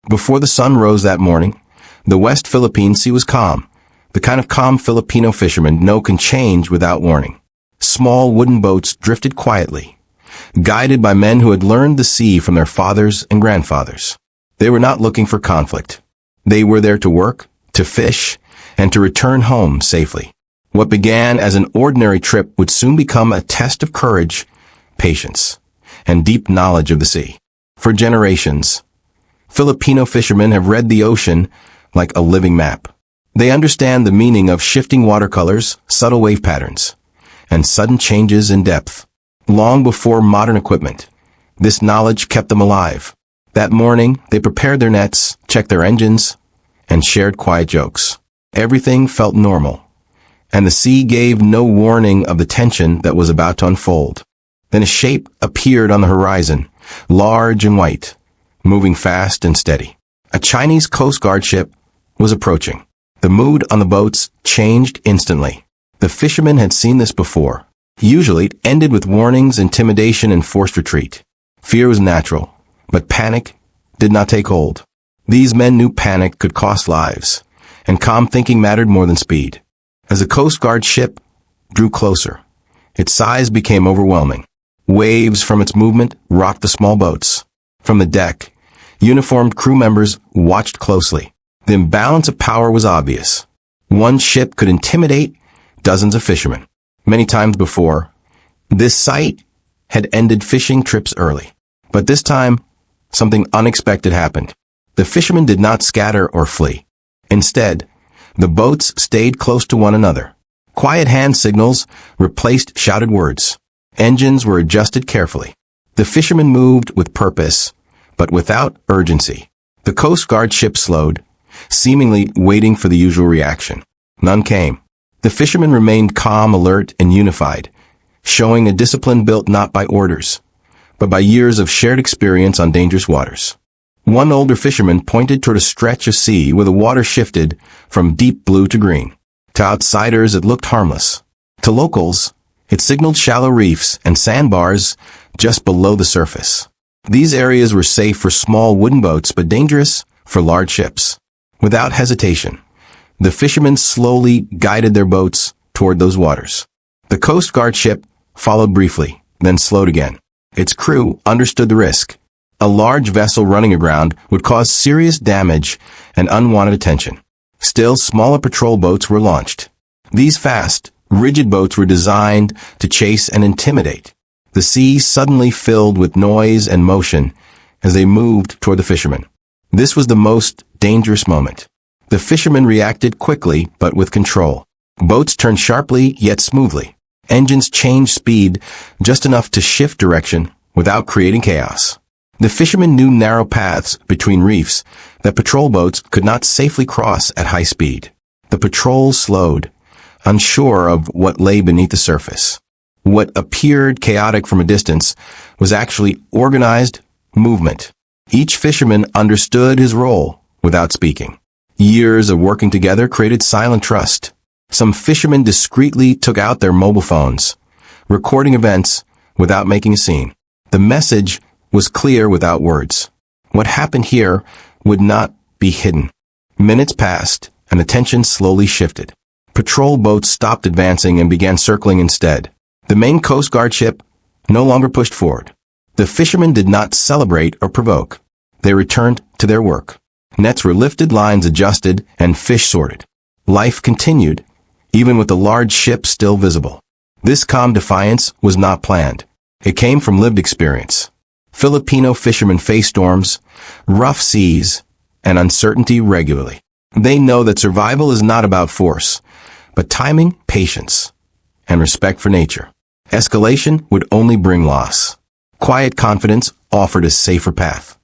Before the sun rose that morning, the West Philippine Sea was calm, the kind of calm Filipino fishermen know can change without warning. Small wooden boats drifted quietly, guided by men who had learned the sea from their fathers and grandfathers. They were not looking for conflict. They were there to work, to fish, and to return home safely. What began as an ordinary trip would soon become a test of courage, patience, and deep knowledge of the sea. For generations, Filipino fishermen have read the ocean like a living map. They understand the meaning of shifting watercolors, subtle wave patterns, and sudden changes in depth. Long before modern equipment, this knowledge kept them alive. That morning, they prepared their nets, checked their engines, and shared quiet jokes. Everything felt normal, and the sea gave no warning of the tension that was about to unfold. Then a shape appeared on the horizon, large and white, moving fast and steady. A Chinese Coast Guard ship was approaching. The mood on the boats changed instantly. The fishermen had seen this before. Usually it ended with warnings, intimidation, and forced retreat. Fear was natural, but panic did not take hold. These men knew panic could cost lives, and calm thinking mattered more than speed. As the Coast Guard ship drew closer, its size became overwhelming. Waves from its movement rocked the small boats. From the deck, uniformed crew members watched closely. The imbalance of power was obvious. One ship could intimidate dozens of fishermen. Many times before, this sight had ended fishing trips early. But this time, something unexpected happened. The fishermen did not scatter or flee. Instead, the boats stayed close to one another. Quiet hand signals replaced shouted words. Engines were adjusted carefully. The fishermen moved with purpose, but without urgency. The Coast Guard ship slowed, seemingly waiting for the usual reaction. None came. The fishermen remained calm, alert, and unified, showing a discipline built not by orders, but by years of shared experience on dangerous waters. One older fisherman pointed toward a stretch of sea where the water shifted from deep blue to green. To outsiders, it looked harmless. To locals, it signaled shallow reefs and sandbars just below the surface. These areas were safe for small wooden boats, but dangerous for large ships. Without hesitation, the fishermen slowly guided their boats toward those waters. The Coast Guard ship followed briefly, then slowed again. Its crew understood the risk. A large vessel running aground would cause serious damage and unwanted attention. Still, smaller patrol boats were launched. These fast, rigid boats were designed to chase and intimidate. The sea suddenly filled with noise and motion as they moved toward the fishermen. This was the most dangerous moment. The fishermen reacted quickly, but with control. Boats turned sharply, yet smoothly. Engines changed speed just enough to shift direction without creating chaos. The fishermen knew narrow paths between reefs that patrol boats could not safely cross at high speed. The patrol slowed, unsure of what lay beneath the surface. What appeared chaotic from a distance was actually organized movement. Each fisherman understood his role without speaking. Years of working together created silent trust. Some fishermen discreetly took out their mobile phones, recording events without making a scene. The message was clear without words. What happened here would not be hidden. Minutes passed, and attention slowly shifted. Patrol boats stopped advancing and began circling instead. The main Coast Guard ship no longer pushed forward. The fishermen did not celebrate or provoke. They returned to their work. Nets were lifted, lines adjusted, and fish sorted. Life continued, even with the large ship still visible. This calm defiance was not planned. It came from lived experience. Filipino fishermen face storms, rough seas, and uncertainty regularly. They know that survival is not about force, but timing, patience, and respect for nature. Escalation would only bring loss. Quiet confidence offered a safer path.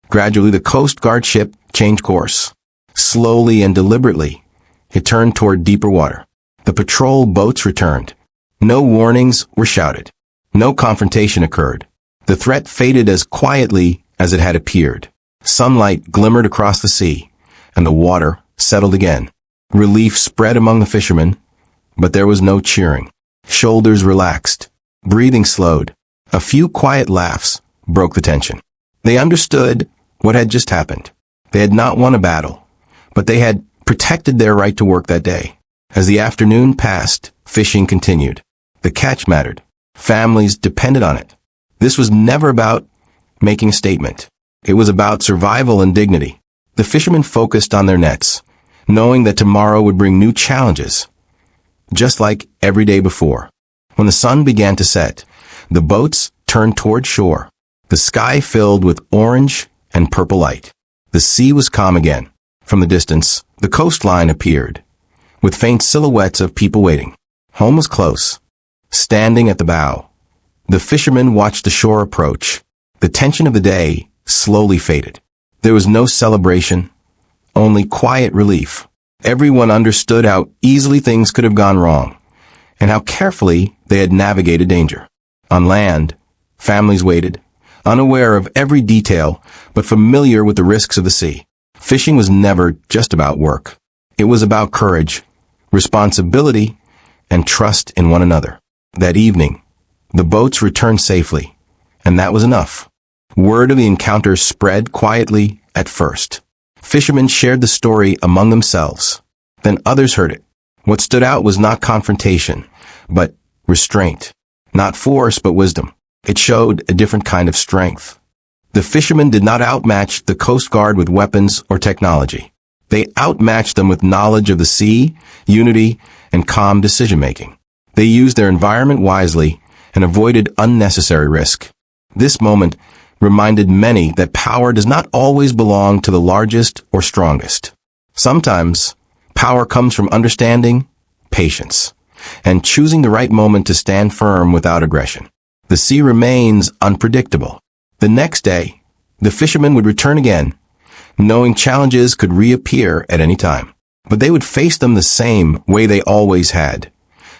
Gradually, the Coast Guard ship changed course. Slowly and deliberately, it turned toward deeper water. The patrol boats returned. No warnings were shouted. No confrontation occurred. The threat faded as quietly as it had appeared. Sunlight glimmered across the sea, and the water settled again. Relief spread among the fishermen, but there was no cheering. Shoulders relaxed. Breathing slowed. A few quiet laughs broke the tension. They understood what had just happened. They had not won a battle, but they had protected their right to work that day. As the afternoon passed, fishing continued. The catch mattered. Families depended on it. This was never about making a statement. It was about survival and dignity. The fishermen focused on their nets, knowing that tomorrow would bring new challenges, just like every day before. When the sun began to set, the boats turned toward shore. The sky filled with orange and purple light. The sea was calm again. From the distance, the coastline appeared, with faint silhouettes of people waiting. Home was close. Standing at the bow, the fishermen watched the shore approach. The tension of the day slowly faded. There was no celebration, only quiet relief. Everyone understood how easily things could have gone wrong, and how carefully they had navigated danger. On land, families waited, unaware of every detail, but familiar with the risks of the sea. Fishing was never just about work. It was about courage, responsibility, and trust in one another. That evening, the boats returned safely, and that was enough. Word of the encounter spread quietly at first. Fishermen shared the story among themselves. Then others heard it. What stood out was not confrontation, but restraint. Not force, but wisdom. It showed a different kind of strength. The fishermen did not outmatch the Coast Guard with weapons or technology. They outmatched them with knowledge of the sea, unity, and calm decision-making. They used their environment wisely and avoided unnecessary risk. This moment reminded many that power does not always belong to the largest or strongest. Sometimes, power comes from understanding, patience, and choosing the right moment to stand firm without aggression. The sea remains unpredictable. The next day, the fishermen would return again, knowing challenges could reappear at any time. But they would face them the same way they always had,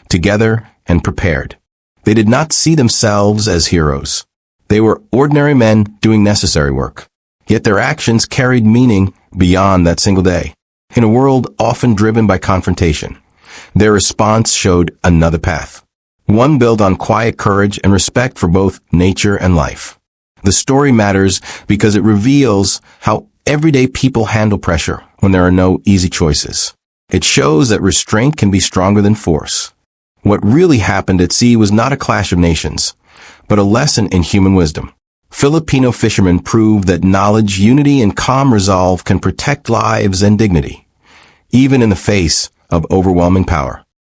together and prepared. They did not see themselves as heroes. They were ordinary men doing necessary work. Yet their actions carried meaning beyond that single day. In a world often driven by confrontation, their response showed another path. One built on quiet courage and respect for both nature and life. The story matters because it reveals how everyday people handle pressure when there are no easy choices. It shows that restraint can be stronger than force. What really happened at sea was not a clash of nations, but a lesson in human wisdom. Filipino fishermen proved that knowledge, unity, and calm resolve can protect lives and dignity, even in the face of overwhelming power.